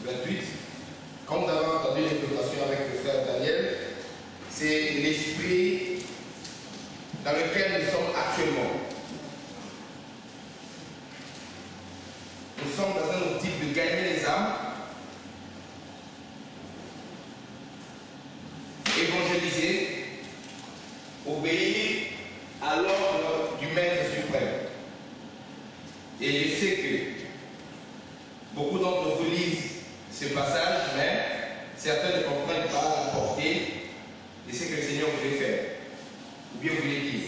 28, comme nous avons entendu l'interprétation avec le frère Daniel, c'est l'esprit dans lequel nous sommes actuellement. Nous sommes dans un optique de gagner les âmes, évangéliser, obéir à l'ordre du Maître suprême. Et je sais que beaucoup d'entre vous lisent ce passage, mais certains ne comprennent pas la portée de ce que le Seigneur voulait faire, ou bien voulait dire.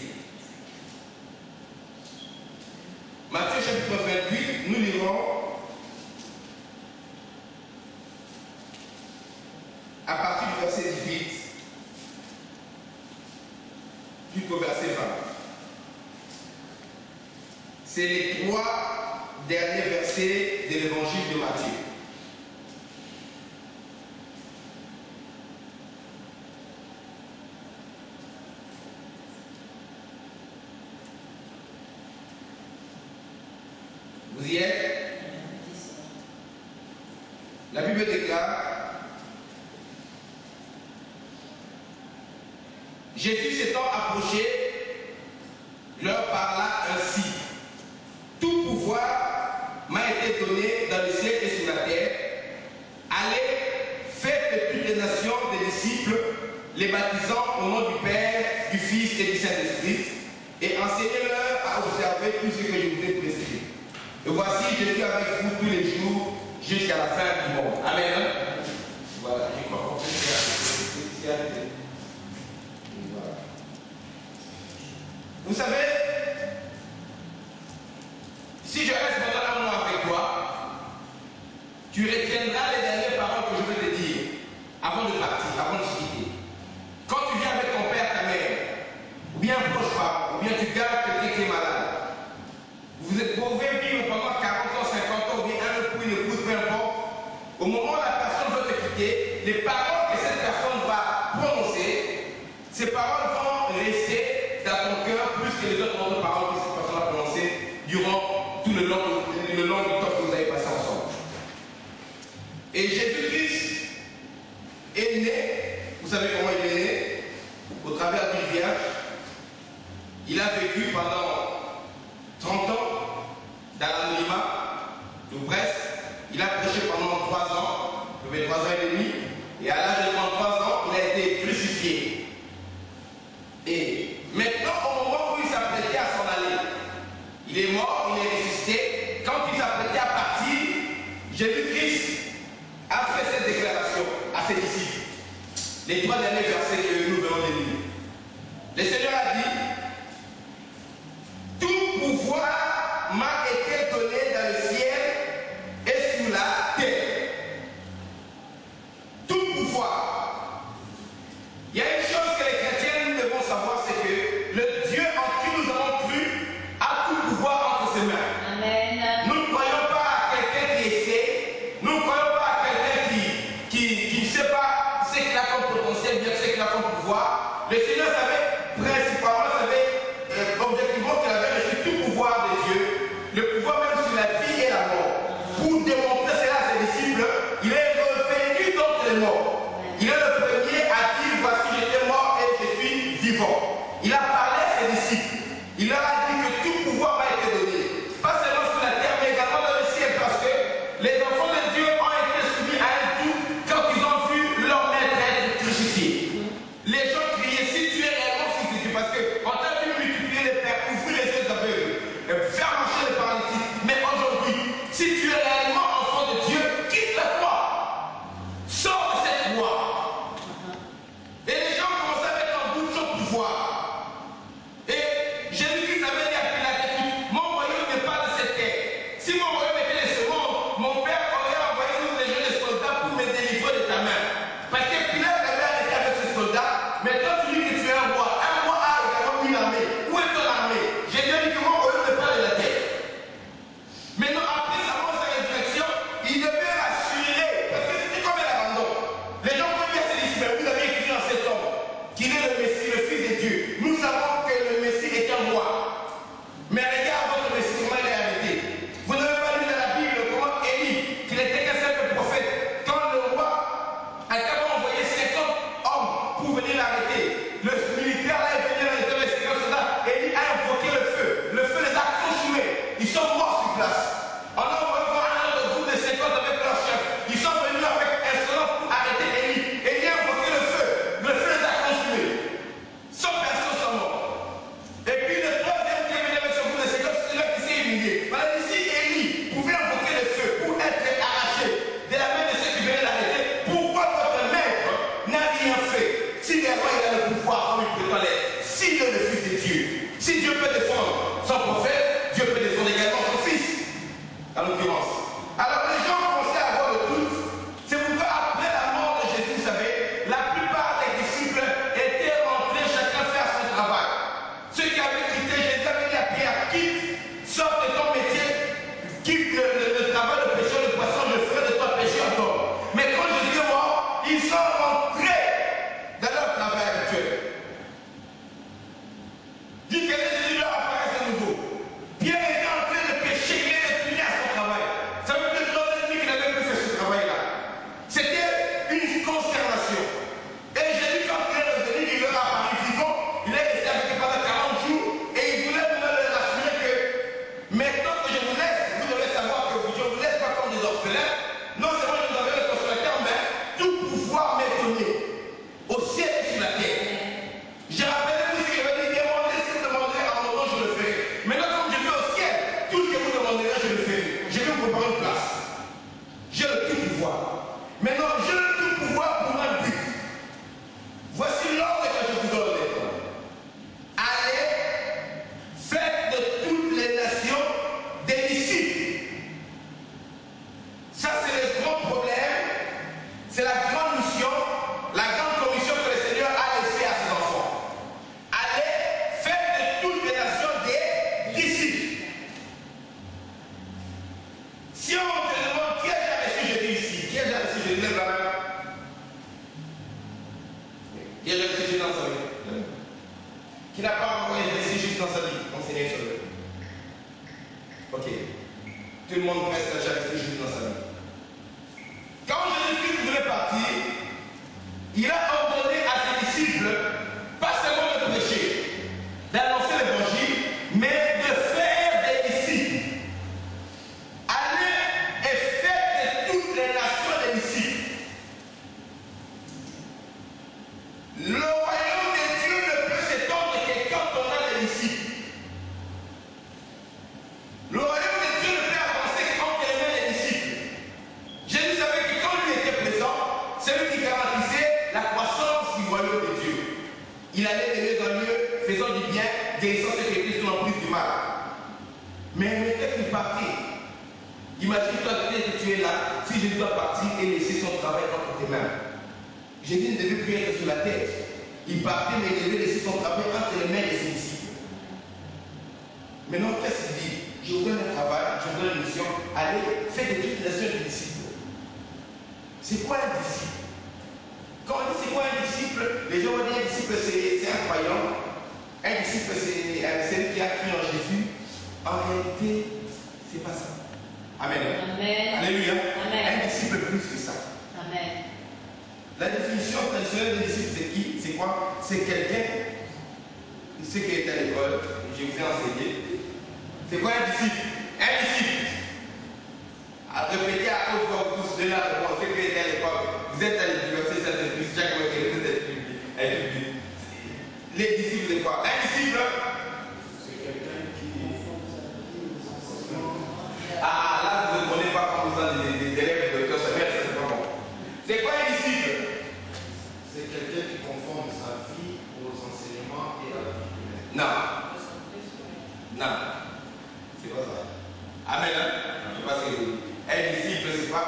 Matthieu chapitre 28, nous lirons à partir du verset 18 jusqu'au verset 20. C'est les 3 derniers versets de l'évangile de Matthieu. Vous y êtes? La Bible déclare: Jésus s'étant approché, leur parla ainsi: Tout pouvoir m'a été donné dans le ciel et sur la terre. Allez, faites de toutes les nations des disciples, les baptisant au nom du Père, du Fils et du Saint-Esprit, et enseignez-leur à observer tout ce que je vous ai prescrit. Et voici, je suis avec vous tous les jours jusqu'à la fin du monde. Amen. Voilà, je crois qu'on peut faire cette spécialité. Voilà. Vous savez, si je reste pendant un mois avec toi, tu retiendras les dernières paroles que je vais te dire avant de partir, avant de se quitter. Quand tu viens avec ton père, ta mère, ou bien un proche parent, ou bien tu gardes quelqu'un qui est malade, vous pouvez vivre pendant 40 ans, 50 ans, ou bien un époux, une épouse, peu importe. Au moment où la personne veut te quitter, les paroles que cette personne va prononcer, ces paroles vont rester dans ton cœur plus que les autres paroles que cette personne a prononcées durant tout le long du temps que vous avez passé ensemble. Et Jésus-Christ est né, vous savez comment il est né? Au travers d'une vierge. Il a vécu pendant 30 ans dans l'anonymat, ou presque. Il a prêché pendant 3 ans, peut-être 3 ans et demi, et à l'âge de 33 ans, il a été crucifié. Et maintenant, au moment où il s'apprêtait à s'en aller, il est mort, il est ressuscité. Quand il s'apprêtait à partir, Jésus-Christ a fait cette déclaration à ses disciples. Les 3 derniers versets que nous venons de lire. Le Seigneur a dit: Tout pouvoir m'a été donné dans le ciel et sur la terre. Tout pouvoir. Il y a une chose que les chrétiens nous devons savoir, c'est que le Dieu en qui nous avons cru a tout pouvoir entre ses mains. Amen. Nous ne croyons pas à quelqu'un qui essaie, nous ne croyons pas à quelqu'un qui ne sait pas ce qu'il a comme potentiel, bien ce qu'il a comme pouvoir. Le Seigneur savait principalement lève la main. Qui est resté juste dans sa vie? Qui n'a pas encore investi juste dans sa vie? Enseignez sur le. Ok. Tout le monde presque n'a jamais resté juste dans sa vie. Quand Jésus-Christ voulait partir, il a ordonné à ses disciples, pas seulement de prêcher, d'annoncer l'évangile, mais de faire des disciples. Allez et faites de toutes les nations des disciples. Le royaume de Dieu ne peut s'étendre que quand on a des disciples. Le royaume de Dieu ne peut avancer qu'en ayant des disciples. Jésus savait que quand lui était présent, c'est lui qui garantissait la croissance du royaume de Dieu. Il allait de lieu en lieu, faisant du bien, guérissant ceux qui étaient sous l'emprise du mal. Mais maintenant qu'il partait, imagine-toi que tu es là, si Jésus doit partir et laisser son travail entre tes mains. Jésus ne devait plus être sur la terre. Il partait, mais il devait laisser son travail entre les mains de ses disciples. Maintenant, qu'est-ce qu'il dit? Je vous donne un travail, je vous donne une mission. Allez, faites de toutes les nations des disciples. C'est quoi un disciple? Quand on dit c'est quoi un disciple, les gens vont dire un disciple c'est un croyant. Un disciple c'est celui qui a cru en Jésus. En réalité, c'est pas ça. Amen. Amen. Alléluia. Amen. Un disciple plus que ça. Amen. La définition traditionnelle de disciple, c'est qui? C'est quoi? C'est quelqu'un, ceux qui étaient à l'école, je vous ai enseigné. C'est quoi un disciple? Un disciple. À répéter à cause de vous tous de la réponse, ceux qui étaient à l'école, vous êtes à l'université Saint-Esprit, chaque fois que vous êtes public. Les disciples, c'est quoi? Un disciple, c'est quelqu'un qui. Ah, là, vous ne prenez pas comme ça des élèves de docteur Samuel, ça c'est pas bon. C'est quoi un disciple? C'est quelqu'un qui conforme sa vie aux enseignements et à la vie humaine. Non. Non. C'est pas ça. Amen. Hein? Je sais pas si un disciple, c'est pas.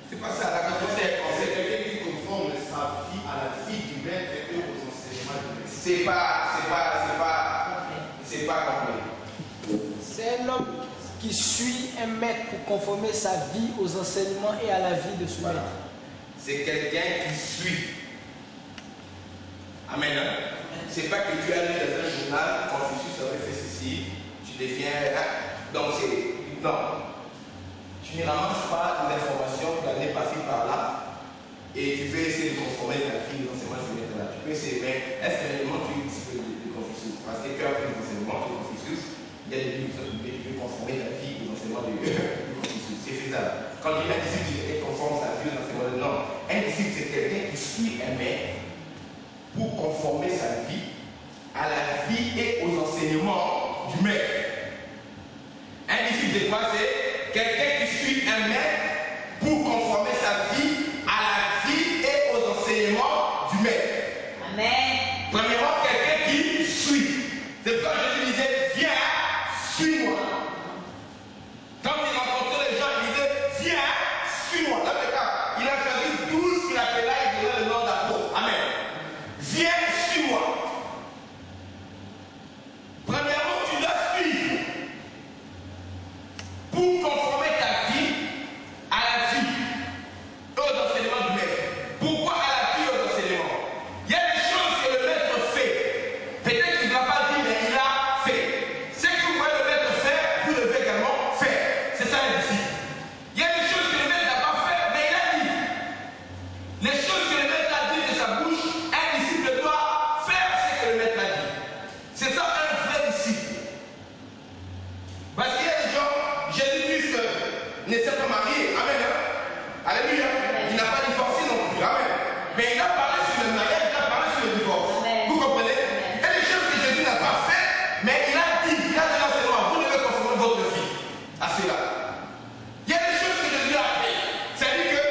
C'est pas ça. La conception, C'est quelqu'un qui conforme sa vie à la vie humaine et aux enseignements humains. c'est pas complet. C'est un homme qui suit un maître pour conformer sa vie aux enseignements et à la vie de son maître. C'est quelqu'un qui suit. Amen. Hein? C'est pas que tu as lu dans un journal, Confucius aurait fait ceci, tu deviens. Donc c'est. Non. Tu ne ramasses pas des informations pour aller passer par là et tu veux essayer de conformer ta vie aux enseignements de ce maître-là. Tu peux essayer, mais est-ce que réellement tu es disciple de Confucius? Parce que tu as appris les enseignements de Confucius, il y a des livres qui tu veux conformer ta vie aux enseignements de Confucius. C'est faisable. Quand il y a un disciple qui conforme sa vie aux enseignements de non, un disciple c'est quelqu'un qui suit un maître pour conformer sa vie à la vie et aux enseignements du maître. Un disciple c'est quoi? C'est quelqu'un qui suit un maître pour conformer sa vie à la vie et aux enseignements du maître. Amen. Premièrement, quelqu'un qui suit. C'est pourquoi je lui disais, viens, suis-moi. Quand il rencontrait les gens, il disait, viens, suis-moi. Dans le cas, il a choisi 12 qu'il appela et il donnait le nom d'apôtre. Amen. Viens, suis-moi. Premièrement, tu dois suivre pour conformer ta vie à la vie aux enseignements du maître. Pourquoi à la vie aux enseignements? Il y a des choses que le maître fait. Peut-être qu'il ne va pas dire, mais il a fait. Ce que vous voyez le maître faire, vous devez également faire. C'est ça un disciple. Il y a des choses que le maître n'a pas fait, mais il a dit. Les choses que le maître a dit de sa bouche, un disciple doit faire ce que le maître a dit. C'est ça un vrai disciple. Parce qu'il y a des gens, Jésus-Christ ne s'est pas marié. Amen. Hein? Alléluia. Il n'a pas divorcé non plus. Amen. Mais il a parlé sur le mariage, il a parlé sur le divorce. Amen. Vous comprenez? Il y a des choses que Jésus n'a pas fait, mais il a dit, il a dit l'enseignement, vous devez conformer votre vie à cela. Il y a des choses que Jésus a fait. C'est-à-dire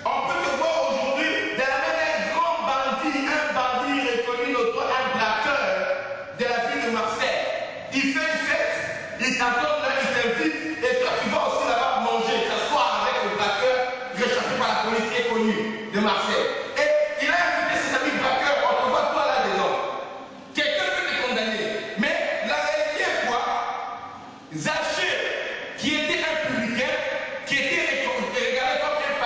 qu'on peut te voir aujourd'hui de la même un grand bandit, un bandit reconnu notoire, un braqueur de la ville de Marseille. Il fait une fête, il t'attend là, il t'invite, et toi tu vas aussi là-bas manger, t'asseoir avec le braqueur réchappé par la police qui est connu de Marseille. Et il a invité ses amis braqueurs, on te voit toi là-dedans. Quelqu'un peut te condamner. Mais la réalité est quoi? Zachée, qui était un publicain, qui était regardé comme un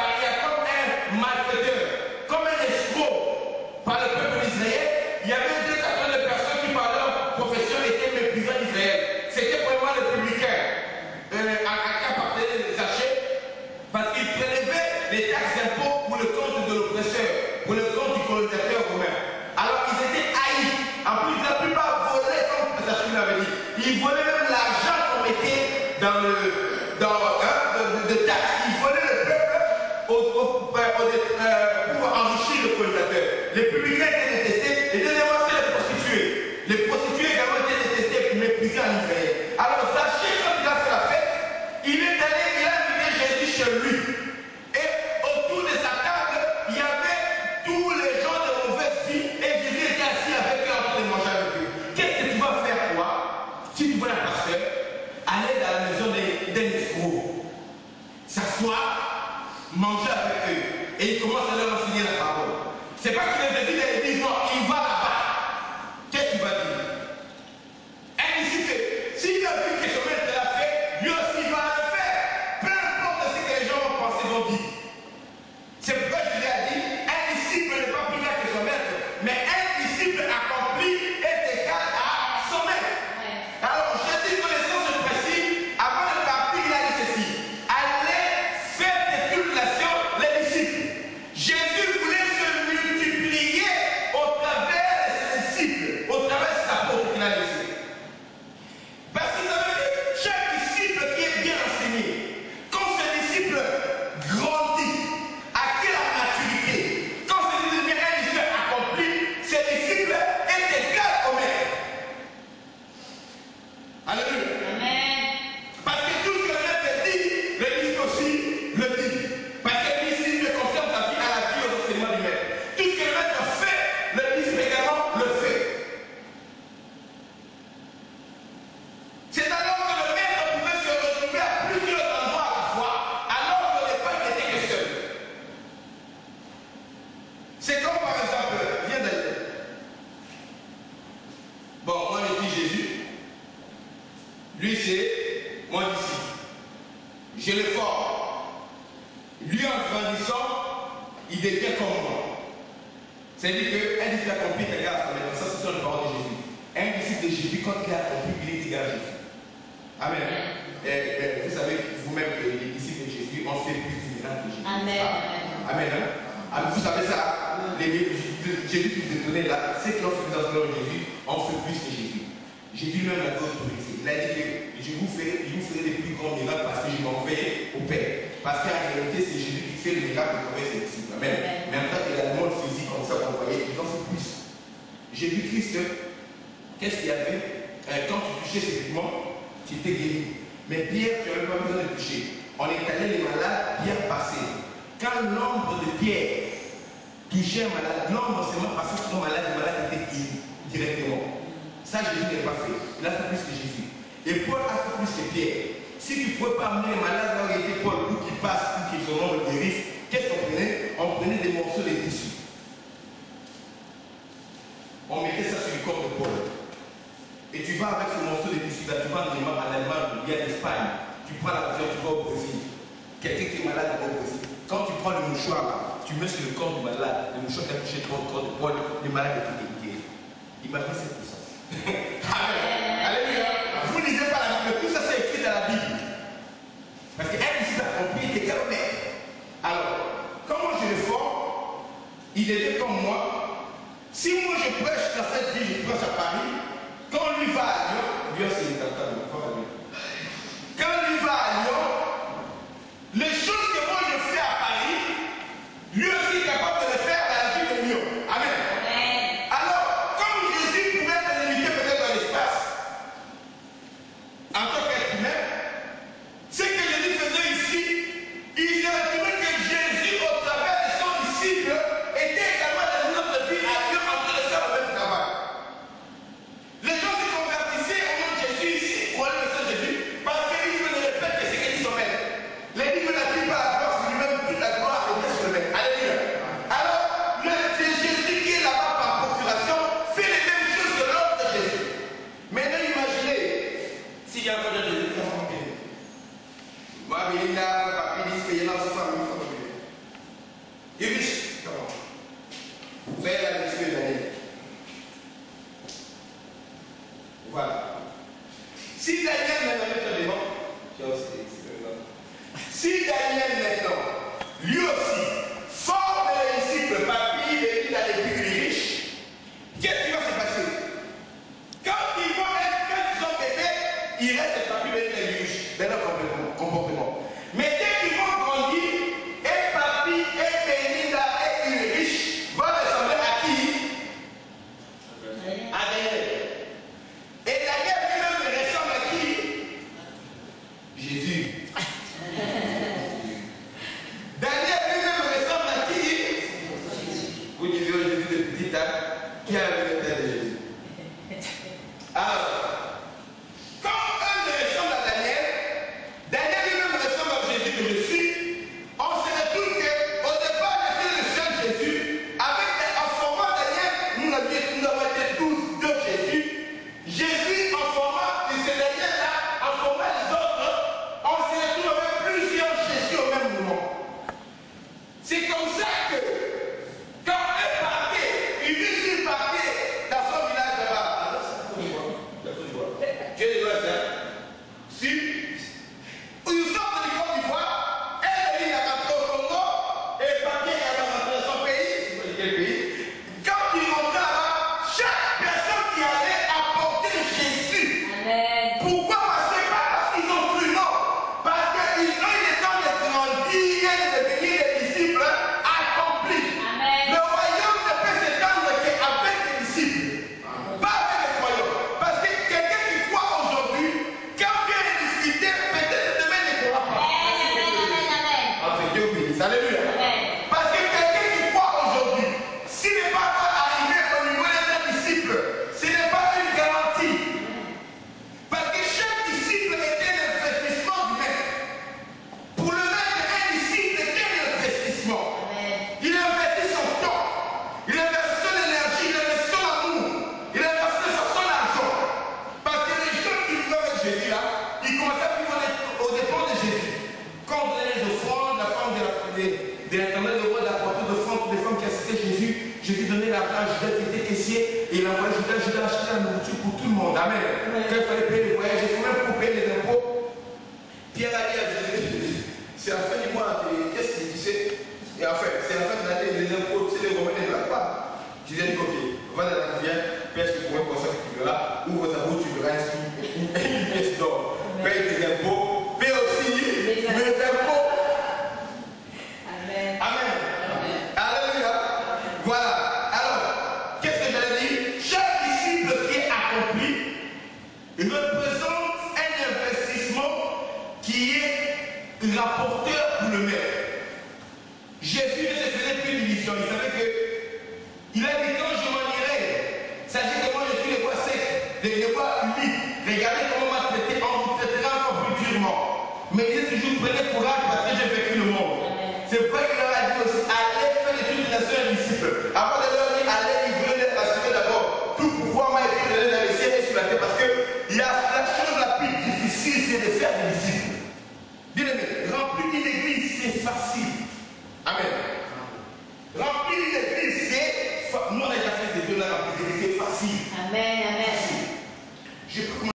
qu'ils prélevaient les taxes d'impôts pour le compte de l'oppresseur, pour le compte du colonisateur romain. Alors ils étaient haïs. En plus, la plupart volaient, comme Sachin l'avait dit. Ils volaient même l'argent qu'on mettait de taxes. Ils volaient le peuple pour enrichir le colonisateur. Les publicains étaient détestés et deuxièmement, c'est les prostituées. Les prostituées également étaient détestées et méprisées en Israël. Alors Zachée, quand il a fait la fête, il est allé, il a invité Jésus chez lui. Et autour de sa table, il y avait tous les gens de mauvaise vie et Jésus était assis avec eux en train de manger avec eux. Qu'est-ce que tu vas faire, toi, si tu vois un pasteur, aller dans la maison d'un escroc, s'asseoir, manger avec eux, et il commence à leur enseigner la parole. C'est pas qu'il les invite et il dit non, il va là-bas. Qu'est-ce que tu vas dire? Et ici, s'il a vu que ce maître l'a fait, lui aussi va le faire. Peu importe ce que les gens vont penser, vont dire. C'est pourquoi je lui ai dit, un disciple n'est pas plus grand que son maître, mais un disciple accompli est égal à son maître. Alors, j'ai dit connaissant ce principe, avant de partir, il a dit ceci. Allez faire des tribulations les disciples. Jésus voulait se multiplier au travers de ses disciples, au travers de sa apôtre qu'il a laissé. Parce que ça veut dire chaque disciple qui est bien enseigné, quand ce disciple grandit, acquiert la maturité, quand ce disciple devient un disciple accompli, ce disciple est égal au maître. Alléluia. Amen. Parce que tout ce que le maître dit, le disciple aussi le dit. Parce que le disciple confirme ta vie à la vie au enseignement du maître. Tout ce que le maître fait, le disciple également le fait. C'est alors que le maître pouvait se retrouver à plusieurs endroits à la fois, alors qu'au départ il n'était que seul. C'est comme par exemple, viens d'ailleurs. Bon, moi je suis Jésus. Lui c'est mon disciple. Je le forme. Lui en grandissant, il devient comme moi. C'est-à-dire qu'un disciple accompli est égal à son maître. Ça c'est sur le parole de Jésus. Un disciple de Jésus, quand il est accompli, il est égal à Jésus. Amen. Et vous savez vous-même que les disciples de Jésus ont fait plus du miracle que Jésus. Amen. Amen. Hein? Alors, vous savez ça, Jésus qui vous a donné là, ceux qui ont fait dans le de Jésus ont fait plus que Jésus. Jésus même l'a autorisé. Il a dit que je vous ferai des plus grands miracles parce que je m'en vais au Père. Parce qu'en réalité, c'est Jésus qui fait le miracle pour envoyer ses disciples. Amen. Mais en tant que la monde physique comme ça, vous voyez, ils en font plus. Jésus-Christ, qu'est-ce qu'il y avait? Quand tu touchais ses vêtements, tu étais guéri. Mais Pierre, tu n'avais pas besoin de toucher. On est allé les malades, Pierre passait. Quand l'ombre de Pierre touchait un malade, l'ombre seulement passait sur le malade était guéri directement. Ça, Jésus n'a pas fait. Il a fait plus que Jésus. Et Paul a fait plus que Pierre. Si tu ne pouvais pas amener les malades là où il était Paul, pour qu'ils passent, pour qu'ils ont le guérissent, qu'est-ce qu'on prenait? On prenait des morceaux de tissu. On mettait ça sur le corps de Paul. Et tu vas avec ce morceau de tissu là, tu vas en Allemagne, il y a l'Espagne, tu prends la voiture, tu vas au Brésil. Quelqu'un qui est malade au Brésil. Quand tu prends le mouchoir là, tu mets sur le corps du malade, le mouchoir qui a touché le corps de Paul, le malade est guéri. Il m'a dit cette puissance. Amen. Alléluia. Vous ne lisez pas la Bible, mais tout ça c'est écrit dans la Bible. Parce qu'un disciple accompli était comme maître. Alors, comment je le forme? Il était comme moi. Si moi je prêche dans cette ville, je prêche à Paris, quand lui va à Lyon c'est le temps de quand lui va à Lyon, les choses que moi je fais à Paris, lui aussi est capable de les faire dans la ville de Lyon. Amen. Alors, comme Jésus pouvait être limité peut-être dans l'espace, en tant qu'être humain, ce que Jésus faisait ici, il s'est retrouvé que Jésus, au travers de son disciple, était également dans notre vie à Dieu en train de faire le même travail. Les gens se convertissaient au nom de Jésus ici, pour aller au Saint Jésus, parce qu'ils ne répètent que ce que dit son maître. Les livres n'attirent pas la gloire sur lui-même, toute la gloire est bien sur le maître. Alléluia. Alors, c'est Jésus qui est là-bas par procuration, fait les mêmes choses que l'ordre de Jésus. Maintenant, imaginez, s'il y a encore de Jésus, ça va manquer. Moi, il y a un papier dit qu'il y a dans sa famille, ça va manquer. Il est riche, comment? Vous voyez la mission de l'année. Voilà. Si Daniel maintenant, si Daniel maintenant l'église. Alléluia. Amen. Parce que quelqu'un qui croit aujourd'hui, s'il n'est pas encore arrivé au niveau des disciples, ce n'est pas une garantie. Parce que chaque disciple était l'investissement du maître. Pour le maître, un disciple était l'investissement. Il investit son temps, il investit son énergie, il investit son amour, il investit son argent. Parce que les gens qui vivent avec Jésus là, ils commençaient à vivre aux dépens de Jésus. Quand on donnait les offrandes, la femme de l'Internet, le roi d'apporter d'offrandes, des femmes qui assistaient Jésus, Jésus donnait l'argent à Judas qui était caissier et il envoyait Judas acheter la nourriture pour tout le monde. Amen. Quand il fallait payer les voyages, il faut même pour payer les impôts. Pierre a dit à Jésus, c'est la fin du mois, qu'est-ce que tu sais? Et en fait, c'est la fin de l'année, les impôts, c'est les Romains ne veulent pas. Jésus a dit, ok, va dans la rivière, pêche pour un poisson que tu verras, ouvre ta bouche, tu verras une pièce d'or. Paye tes impôts, paye aussi les impôts. Amen. Amen. Alléluia. Voilà. Alors, qu'est-ce que j'allais dire? Chaque disciple qui est accompli représente un investissement qui est rapporteur pour le maître. Jésus ne se faisait plus d'illusions. Il savait que il a dit quand je m'en irai, sachez que moi je suis le bois sec, le bois humide. Regardez comment on m'a traité, on vous traitera encore plus durement. Mais il dit toujours prenez courage parce que j'ai vécu le monde. C'est pourquoi il leur a dit aussi allez faire l'étude des nations et disciples. Avant de leur dire allez livrer, les rassurer d'abord. Tout pouvoir m'a été donné dans les ciels et sur la terre parce que la chose la plus difficile c'est de faire des disciples. Bien-aimé, remplir une église c'est facile. Amen. Remplir une église c'est. Nous on a déjà fait des deux là, remplir une église c'est facile. Amen. Amen. Je peux